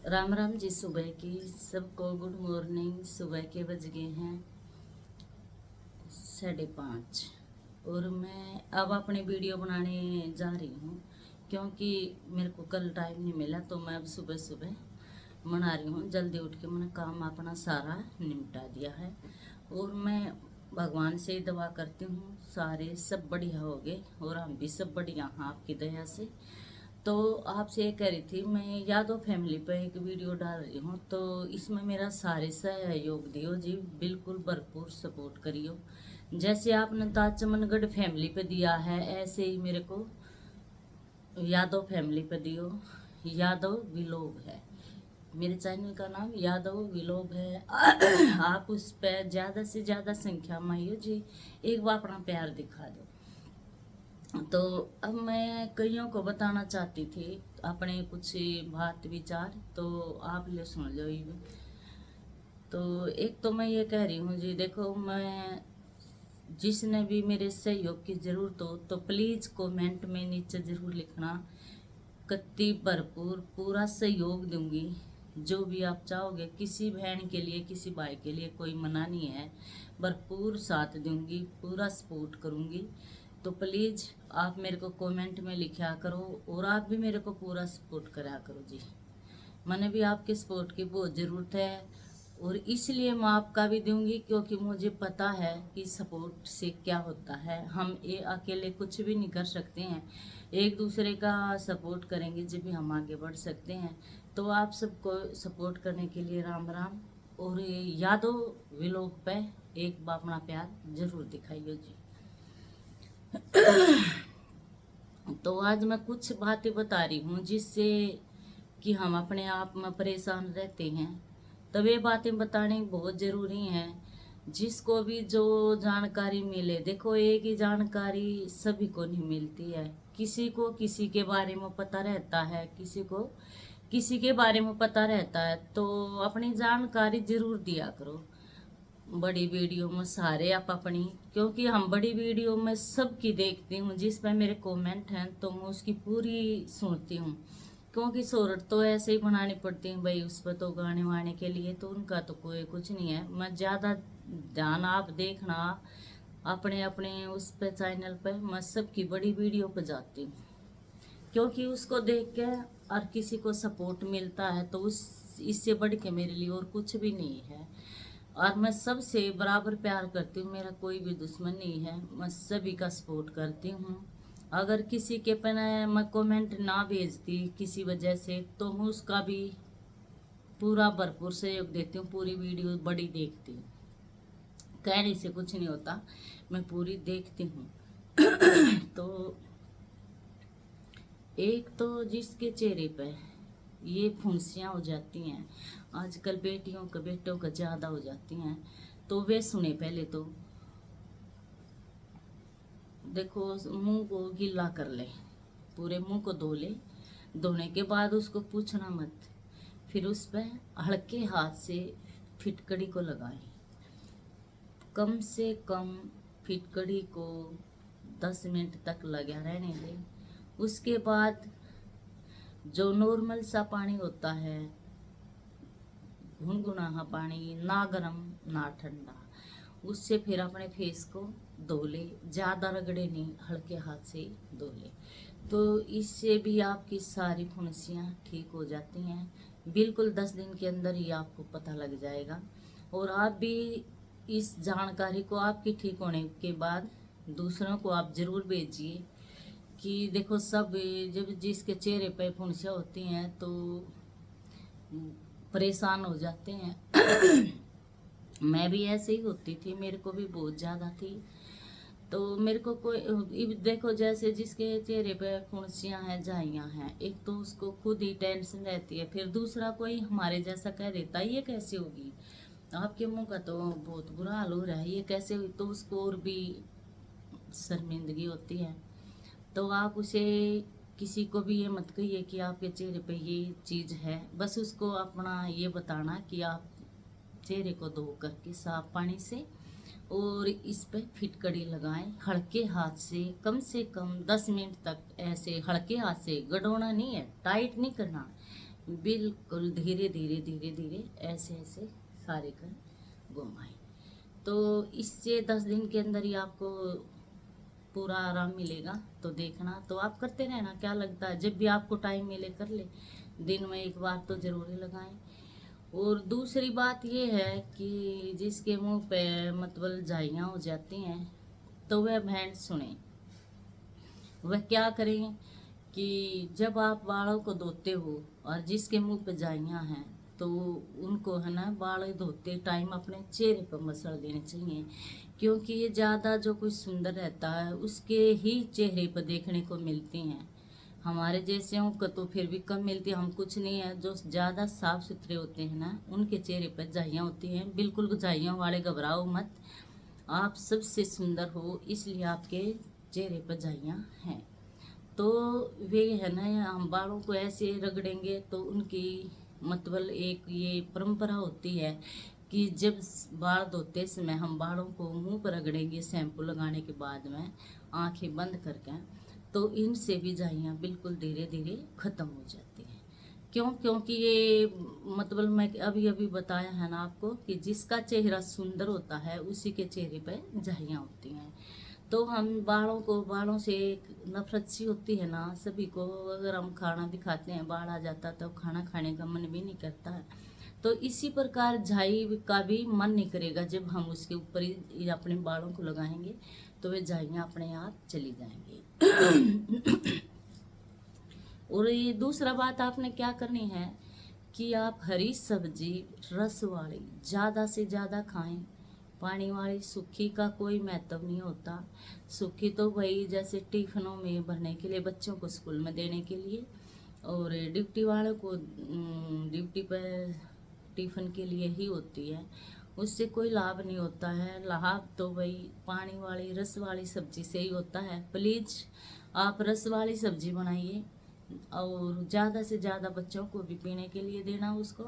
राम राम जी। सुबह की सबको गुड मॉर्निंग। सुबह के बज गए हैं 5:30 और मैं अब अपनी वीडियो बनाने जा रही हूँ क्योंकि मेरे को कल टाइम नहीं मिला, तो मैं अब सुबह सुबह बना रही हूँ। जल्दी उठ के मैंने काम अपना सारा निपटा दिया है और मैं भगवान से दुआ करती हूँ सारे सब बढ़िया हो गए और हम भी सब बढ़िया हैं आपकी दया से। तो आपसे ये कह रही थी, मैं यादव फैमिली पे एक वीडियो डाल रही हूँ, तो इसमें मेरा सारे सहयोग दियो जी, बिल्कुल भरपूर सपोर्ट करियो। जैसे आपने ताज चमनगढ़ फैमिली पे दिया है ऐसे ही मेरे को यादव फैमिली पे दियो। यादव विलोग है मेरे चैनल का नाम, यादव विलोग है। आप उस पर ज़्यादा से ज़्यादा संख्या में आइयो जी, एक बार अपना प्यार दिखा दो। तो अब मैं कईयों को बताना चाहती थी अपने कुछ बात विचार, तो आप ले सुन लो ये। तो एक तो मैं ये कह रही हूँ जी, देखो मैं जिसने भी मेरे सहयोग की ज़रूरत हो तो प्लीज़ कमेंट में नीचे ज़रूर लिखना। कत्ती भरपूर पूरा सहयोग दूंगी, जो भी आप चाहोगे। किसी बहन के लिए किसी भाई के लिए कोई मना नहीं है, भरपूर साथ दूंगी, पूरा सपोर्ट करूंगी। तो प्लीज़ आप मेरे को कमेंट में लिखा करो और आप भी मेरे को पूरा सपोर्ट करा करो जी। मैंने भी आपके सपोर्ट की बहुत ज़रूरत है और इसलिए मैं आपका भी दूंगी क्योंकि मुझे पता है कि सपोर्ट से क्या होता है। हम ये अकेले कुछ भी नहीं कर सकते हैं, एक दूसरे का सपोर्ट करेंगे जब भी हम आगे बढ़ सकते हैं। तो आप सबको सपोर्ट करने के लिए राम राम। और ये यादव व्लॉग पे एक बार अपना प्यार जरूर दिखाइए जी। तो आज मैं कुछ बातें बता रही हूँ जिससे कि हम अपने आप में परेशान रहते हैं, तब ये बातें बतानी बहुत ज़रूरी हैं। जिसको भी जो जानकारी मिले, देखो एक ही जानकारी सभी को नहीं मिलती है। किसी को किसी के बारे में पता रहता है, किसी को किसी के बारे में पता रहता है, तो अपनी जानकारी जरूर दिया करो बड़ी वीडियो में सारे आप अपनी। क्योंकि हम बड़ी वीडियो में सबकी देखती हूँ, जिस पर मेरे कमेंट हैं तो मैं उसकी पूरी सुनती हूँ। क्योंकि शोहरत तो ऐसे ही बनानी पड़ती है भाई, उस पर तो गाने वाने के लिए तो उनका तो कोई कुछ नहीं है। मैं ज़्यादा ध्यान आप देखना अपने अपने उस पे चैनल पे, मैं सबकी बड़ी वीडियो पे जाती हूँ क्योंकि उसको देख के और किसी को सपोर्ट मिलता है तो उस इससे बढ़ के मेरे लिए और कुछ भी नहीं है। और मैं सबसे बराबर प्यार करती हूँ, मेरा कोई भी दुश्मन नहीं है, मैं सभी का सपोर्ट करती हूँ। अगर किसी के पे मैं कमेंट ना भेजती किसी वजह से तो मैं उसका भी पूरा भरपूर सहयोग देती हूँ, पूरी वीडियो बड़ी देखती हूँ। कहने से कुछ नहीं होता, मैं पूरी देखती हूँ। तो एक तो जिसके चेहरे पे ये फुंसियाँ हो जाती हैं, आजकल बेटियों का बेटों का ज़्यादा हो जाती हैं, तो वे सुने पहले तो देखो मुंह को गीला कर ले, पूरे मुंह को धो ले। धोने के बाद उसको पूछना मत, फिर उस पर हल्के हाथ से फिटकड़ी को लगाए। कम से कम फिटकड़ी को 10 मिनट तक लगा रहने दे। उसके बाद जो नॉर्मल सा पानी होता है, गुनगुना पानी, ना गरम ना ठंडा, उससे फिर अपने फेस को धो ले। ज़्यादा रगड़े नहीं, हल्के हाथ से धो ले, तो इससे भी आपकी सारी फुंसियाँ ठीक हो जाती हैं। बिल्कुल 10 दिन के अंदर ही आपको पता लग जाएगा। और आप भी इस जानकारी को आपकी ठीक होने के बाद दूसरों को आप ज़रूर भेजिए कि देखो सब जब जिसके चेहरे पे फुंसियाँ होती हैं तो परेशान हो जाते हैं। मैं भी ऐसे ही होती थी, मेरे को भी बहुत ज़्यादा थी। तो मेरे को कोई देखो जैसे जिसके चेहरे पे फुंसियाँ हैं, झाइयाँ हैं, एक तो उसको खुद ही टेंशन रहती है, फिर दूसरा कोई हमारे जैसा कह देता है ये कैसे होगी, आपके मुंह का तो बहुत बुरा हाल हो रहा है, ये कैसे हुई, तो उसको और भी शर्मिंदगी होती है। तो आप उसे किसी को भी ये मत कहिए कि आपके चेहरे पे ये चीज़ है, बस उसको अपना ये बताना कि आप चेहरे को धो करके साफ पानी से और इस पे फिटकड़ी लगाएं हल्के हाथ से कम 10 मिनट तक। ऐसे हल्के हाथ से, गड़ोना नहीं है, टाइट नहीं करना, बिल्कुल धीरे धीरे धीरे धीरे ऐसे ऐसे सारे कर घुमाएं। तो इससे 10 दिन के अंदर ही आपको पूरा आराम मिलेगा। तो देखना, तो आप करते रहना, क्या लगता है, जब भी आपको टाइम मिले कर ले, दिन में एक बार तो जरूर ही लगाएं। और दूसरी बात ये है कि जिसके मुंह पे मतलब झाइयाँ हो जाती हैं तो वह भेंट सुने। वह क्या करें कि जब आप बालों को धोते हो और जिसके मुंह पे झाइयाँ हैं तो उनको है ना बाल धोते टाइम अपने चेहरे पर मसल देने चाहिए, क्योंकि ये ज़्यादा जो कुछ सुंदर रहता है उसके ही चेहरे पर देखने को मिलती हैं। हमारे जैसे को तो फिर भी कम मिलती है, हम कुछ नहीं है। जो ज़्यादा साफ सुथरे होते हैं ना उनके चेहरे पर झाइयाँ होती हैं। बिल्कुल झाइयों वाले घबराओ मत, आप सबसे सुंदर हो इसलिए आपके चेहरे पर झाइयाँ हैं। तो वे है ना हम बालों को ऐसे रगड़ेंगे तो उनकी मतलब एक ये परंपरा होती है कि जब बाल धोते समय हम बालों को मुंह पर रगड़ेंगे शैम्पू लगाने के बाद में आंखें बंद करके, तो इनसे भी झाइयाँ बिल्कुल धीरे धीरे ख़त्म हो जाती हैं। क्यों? क्योंकि ये मतलब मैं अभी अभी बताया है ना आपको कि जिसका चेहरा सुंदर होता है उसी के चेहरे पर झाइयाँ होती हैं। तो हम बालों से एक नफरत सी होती है ना सभी को। अगर हम खाना भी खाते हैं बाल आ जाता तो खाना खाने का मन भी नहीं करता है। तो इसी प्रकार झाई का भी मन नहीं करेगा जब हम उसके ऊपर ही अपने बालों को लगाएंगे, तो वे झाइयाँ अपने आप चली जाएंगी। और ये दूसरा बात आपने क्या करनी है कि आप हरी सब्जी रस वाली ज़्यादा से ज़्यादा खाएं। पानी वाली सूखी का कोई महत्व नहीं होता। सूखी तो वही जैसे टिफिनों में भरने के लिए, बच्चों को स्कूल में देने के लिए, और ड्यूटी वालों को ड्यूटी पर टिफिन के लिए ही होती है। उससे कोई लाभ नहीं होता है। लाभ तो वही पानी वाली रस वाली सब्जी से ही होता है। प्लीज़ आप रस वाली सब्जी बनाइए और ज़्यादा से ज़्यादा बच्चों को भी पीने के लिए देना। उसको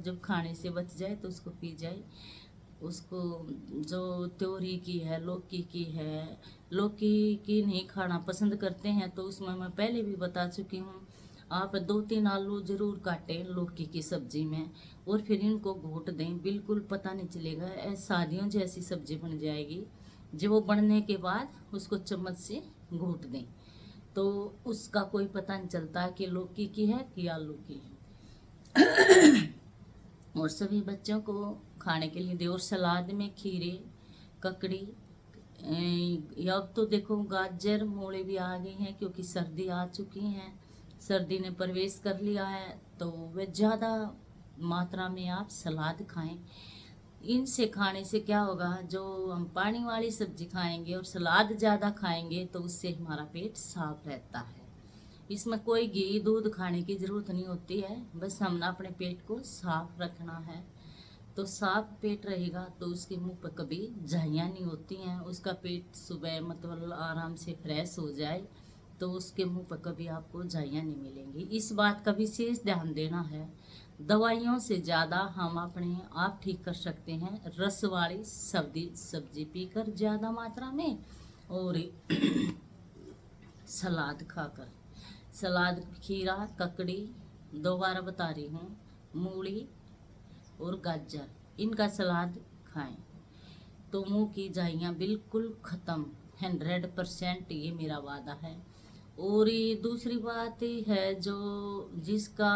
जब खाने से बच जाए तो उसको पी जाए। उसको जो त्योरी की है, लौकी की है, लौकी की नहीं खाना पसंद करते हैं तो उसमें मैं पहले भी बता चुकी हूँ। आप 2-3 आलू ज़रूर काटें लौकी की सब्ज़ी में और फिर इनको घोट दें, बिल्कुल पता नहीं चलेगा, शादियों जैसी सब्ज़ी बन जाएगी। जब वो बनने के बाद उसको चम्मच से घोट दें तो उसका कोई पता नहीं चलता कि लौकी की है कि आलू की है। और सभी बच्चों को खाने के लिए दे। और सलाद में खीरे, ककड़ी, अब तो देखो गाजर मूले भी आ गई हैं क्योंकि सर्दी आ चुकी है, सर्दी ने प्रवेश कर लिया है। तो वह ज़्यादा मात्रा में आप सलाद खाएं। इनसे खाने से क्या होगा, जो हम पानी वाली सब्जी खाएंगे और सलाद ज़्यादा खाएंगे तो उससे हमारा पेट साफ रहता है। इसमें कोई घी दूध खाने की ज़रूरत नहीं होती है, बस हमने अपने पेट को साफ रखना है। तो साफ पेट रहेगा तो उसके मुंह पर कभी झाइयाँ नहीं होती हैं। उसका पेट सुबह मतलब आराम से फ्रेश हो जाए तो उसके मुंह पर कभी आपको झाइयाँ नहीं मिलेंगी। इस बात का विशेष ध्यान देना है। दवाइयों से ज़्यादा हम अपने आप ठीक कर सकते हैं रस वाली सब्जी पीकर ज़्यादा मात्रा में, और सलाद खाकर। सलाद खीरा, ककड़ी, दोबारा बता रही हूँ, मूली और गाजर, इनका सलाद खाएं तो मुंह की झाइयाँ बिल्कुल ख़त्म। 100% ये मेरा वादा है। और ये दूसरी बात है जो जिसका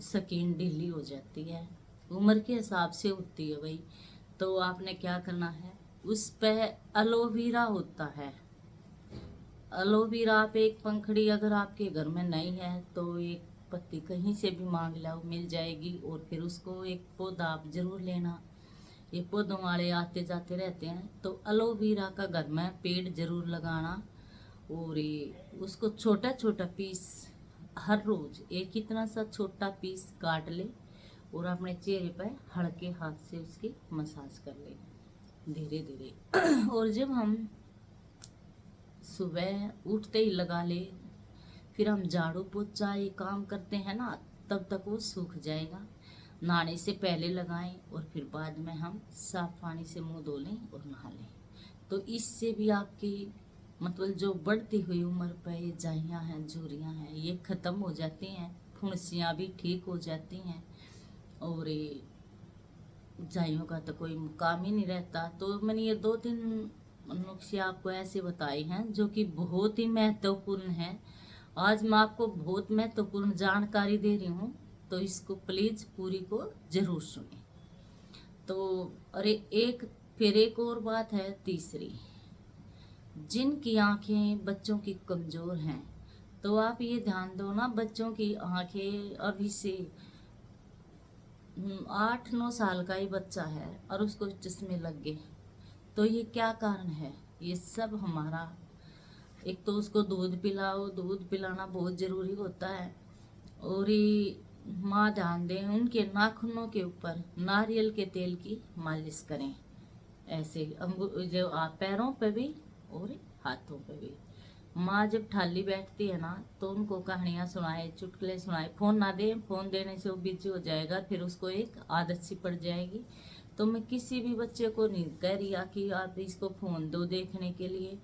स्किन ढीली हो जाती है, उम्र के हिसाब से होती है भाई, तो आपने क्या करना है, उस पर एलोवेरा होता है। एलोवेरा आप एक पंखड़ी अगर आपके घर में नहीं है तो एक पत्ती कहीं से भी मांग लो, मिल जाएगी। और फिर उसको एक पौधा आप जरूर लेना, ये पौधों वाले आते जाते रहते हैं। तो एलोवेरा का घर में पेड़ जरूर लगाना और ये उसको छोटा छोटा पीस हर रोज़ एक इतना सा छोटा पीस काट ले और अपने चेहरे पर हल्के हाथ से उसकी मसाज कर ले धीरे धीरे। और जब हम सुबह उठते ही लगा ले, फिर हम झाड़ू पोछा ये काम करते हैं ना, तब तक वो सूख जाएगा। नहाने से पहले लगाएं और फिर बाद में हम साफ पानी से मुंह धो लें और नहा लें। तो इससे भी आपकी मतलब जो बढ़ती हुई उम्र पर ये झाइयाँ हैं, झुर्रियाँ हैं, ये ख़त्म हो जाती हैं। फुंसियाँ भी ठीक हो जाती हैं, और ये जाइयों का तो कोई काम ही नहीं रहता। तो मैंने ये 2-3 नुस्खे आपको ऐसे बताए हैं जो कि बहुत ही महत्वपूर्ण है। आज मैं आपको बहुत महत्वपूर्ण जानकारी दे रही हूँ, तो इसको प्लीज पूरी को जरूर सुने। तो अरे फिर एक और बात है, तीसरी, जिनकी आंखें बच्चों की कमजोर हैं, तो आप ये ध्यान दो ना, बच्चों की आंखें अभी से 8-9 साल का ही बच्चा है और उसको चश्मे लग गए, तो ये क्या कारण है? ये सब हमारा, एक तो उसको दूध पिलाओ, दूध पिलाना बहुत ज़रूरी होता है। और ये माँ ध्यान दें, उनके नाखूनों के ऊपर नारियल के तेल की मालिश करें, ऐसे जो आप पैरों पे भी और हाथों पे भी। माँ जब ठाली बैठती है ना, तो उनको कहानियाँ सुनाए, चुटकुले सुनाए। फ़ोन ना दें, फ़ोन देने से वो बिजी हो जाएगा, फिर उसको एक आदत सी पड़ जाएगी। तो मैं किसी भी बच्चे को नहीं कह रही कि आप इसको फ़ोन दो देखने के लिए,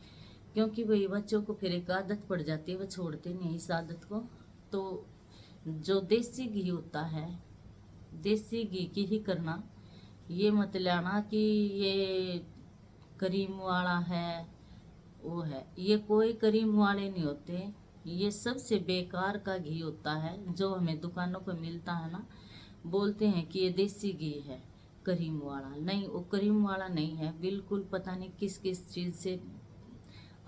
क्योंकि वही बच्चों को फिर एक आदत पड़ जाती है, वो छोड़ते नहीं इस आदत को। तो जो देसी घी होता है, देसी घी की ही करना, ये मत लेना कि ये क्रीम वाला है वो है, ये कोई क्रीम वाले नहीं होते। ये सबसे बेकार का घी होता है जो हमें दुकानों पर मिलता है ना, बोलते हैं कि ये देसी घी है, क्रीम वाला नहीं, वो क्रीम वाला नहीं है बिल्कुल। पता नहीं किस किस चीज़ से,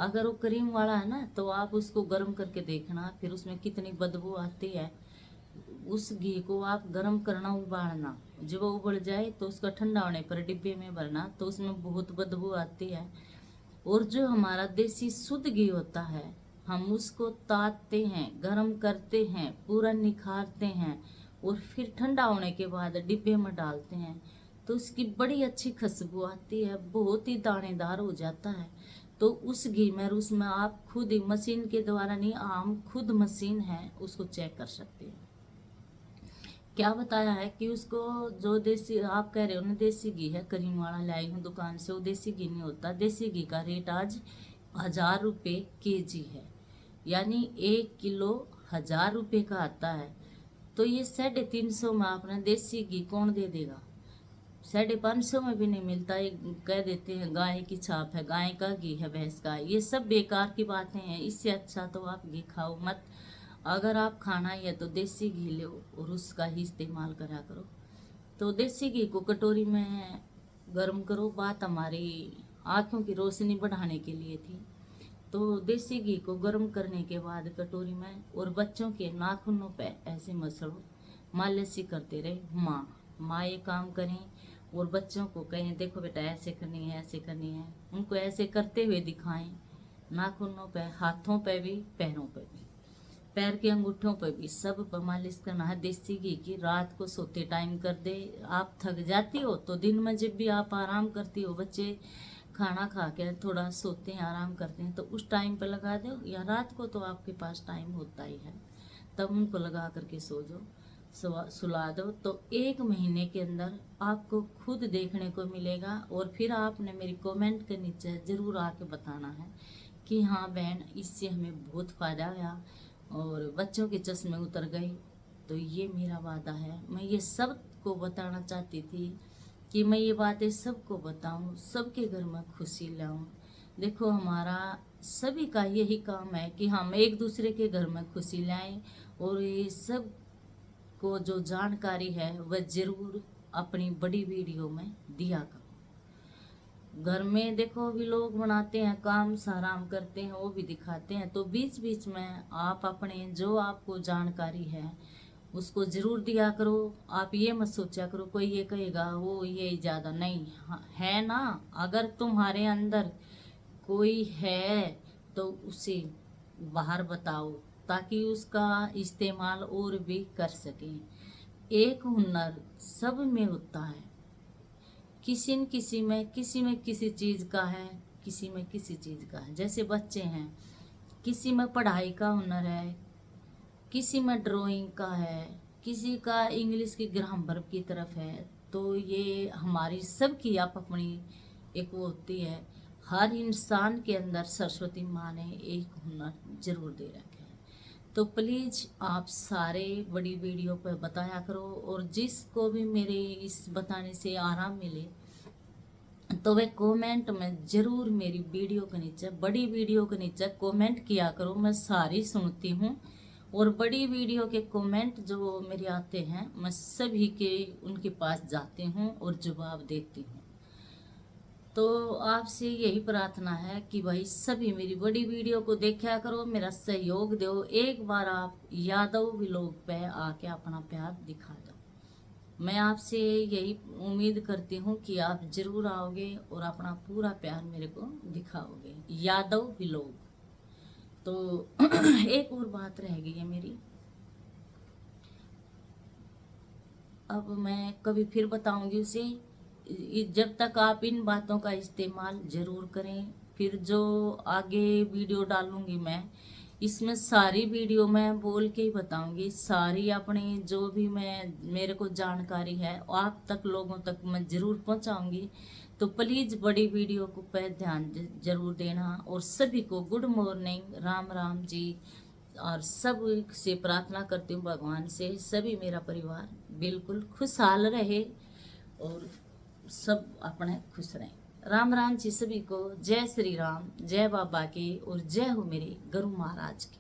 अगर वो क्रीम वाला है ना, तो आप उसको गर्म करके देखना, फिर उसमें कितनी बदबू आती है। उस घी को आप गर्म करना, उबालना, जब वो उबल जाए तो उसका ठंडा होने पर डिब्बे में भरना, तो उसमें बहुत बदबू आती है। और जो हमारा देसी शुद्ध घी होता है, हम उसको तापते हैं, गर्म करते हैं, पूरा निखारते हैं, और फिर ठंडा होने के बाद डिब्बे में डालते हैं, तो उसकी बड़ी अच्छी खुशबू आती है, बहुत ही दानेदार हो जाता है। तो उस घी में, उसमें आप खुद ही मशीन के द्वारा नहीं, आम खुद मशीन है, उसको चेक कर सकते हैं। क्या बताया है कि उसको, जो देसी आप कह रहे हो ना देसी घी है, क्रीम वाला लाई हूँ दुकान से, वो देसी घी नहीं होता। देसी घी का रेट आज 1000 रुपये kg है, यानी 1 किलो 1000 रुपये का आता है। तो ये 350 में आपने देसी घी कौन दे देगा? 550 में भी नहीं मिलता। ये कह देते हैं गाय की छाप है, गाय का घी है, भैंस का। ये सब बेकार की बातें हैं, इससे अच्छा तो आप घी खाओ मत। अगर आप खाना ही है तो देसी घी लो और उसका ही इस्तेमाल करा करो। तो देसी घी को कटोरी में गर्म करो। बात हमारी आँखों की रोशनी बढ़ाने के लिए थी। तो देसी घी को गर्म करने के बाद कटोरी में, और बच्चों के नाखूनों पे ऐसे मसलो, मालिश ही करते रहे। माँ ये काम करें और बच्चों को कहें देखो बेटा ऐसे करनी है, ऐसे करनी है, उनको ऐसे करते हुए दिखाएं। नाखूनों पे, हाथों पे भी, पैरों पे भी, पैर के अंगूठों पर भी, सब पर मालिश करना है देसी घी की। रात को सोते टाइम कर दे। आप थक जाती हो तो दिन में जब भी आप आराम करती हो, बच्चे खाना खा के थोड़ा सोते हैं, आराम करते हैं, तो उस टाइम पर लगा दो, या रात को तो आपके पास टाइम होता ही है, तब उनको लगा करके सो जाओ, सुला दो। तो 1 महीने के अंदर आपको खुद देखने को मिलेगा। और फिर आपने मेरी कमेंट के नीचे ज़रूर आके बताना है कि हाँ बहन, इससे हमें बहुत फ़ायदा हुआ और बच्चों के चश्मे उतर गए। तो ये मेरा वादा है, मैं ये सब को बताना चाहती थी कि मैं ये बातें सबको बताऊं, सबके घर में खुशी लाऊं। देखो हमारा सभी का यही काम है कि हम एक दूसरे के घर में खुशी लाएं, और ये सब को जो जानकारी है वह ज़रूर अपनी बड़ी वीडियो में दिया करो। घर में देखो भी लोग बनाते हैं, काम आराम करते हैं, वो भी दिखाते हैं। तो बीच बीच में आप अपने जो आपको जानकारी है उसको ज़रूर दिया करो। आप ये मत सोचा करो कोई ये कहेगा वो ये ज़्यादा नहीं, है ना, अगर तुम्हारे अंदर कोई है तो उसे बाहर बताओ, ताकि उसका इस्तेमाल और भी कर सकें। एक हुनर सब में होता है, किसी में किसी चीज़ का है, किसी में किसी चीज़ का है। जैसे बच्चे हैं, किसी में पढ़ाई का हुनर है, किसी में ड्राइंग का है, किसी का इंग्लिश की ग्रामर की तरफ है। तो ये हमारी सबकी आप अपनी एक वो होती है। हर इंसान के अंदर सरस्वती माँ ने एक हुनर जरूर दे रखे हैं। तो प्लीज़ आप सारे बड़ी वीडियो पर बताया करो, और जिसको भी मेरे इस बताने से आराम मिले तो वे कमेंट में ज़रूर मेरी वीडियो के नीचे, बड़ी वीडियो के नीचे कमेंट किया करो। मैं सारी सुनती हूँ, और बड़ी वीडियो के कमेंट जो मेरे आते हैं मैं सभी के उनके पास जाती हूँ और जवाब देती हूँ। तो आपसे यही प्रार्थना है कि भाई सभी मेरी बड़ी वीडियो को देखा करो, मेरा सहयोग दो। एक बार आप यादव व्लॉग पे आके अपना प्यार दिखा दो। मैं आपसे यही उम्मीद करती हूँ कि आप जरूर आओगे और अपना पूरा प्यार मेरे को दिखाओगे। यादव व्लॉग। तो एक और बात रह गई है मेरी, अब मैं कभी फिर बताऊंगी उसे। जब तक आप इन बातों का इस्तेमाल ज़रूर करें। फिर जो आगे वीडियो डालूंगी मैं, इसमें सारी वीडियो मैं बोल के ही बताऊंगी, सारी अपनी जो भी मैं मेरे को जानकारी है आप तक लोगों तक मैं ज़रूर पहुंचाऊंगी। तो प्लीज़ बड़ी वीडियो को पे ध्यान जरूर देना। और सभी को गुड मॉर्निंग, राम राम जी। और सब से प्रार्थना करती हूँ भगवान से सभी मेरा परिवार बिल्कुल खुशहाल रहे और सब अपने खुश रहें। राम राम जी सभी को। जय श्री राम, जय बाबा की, और जय हो मेरे गुरु महाराज की।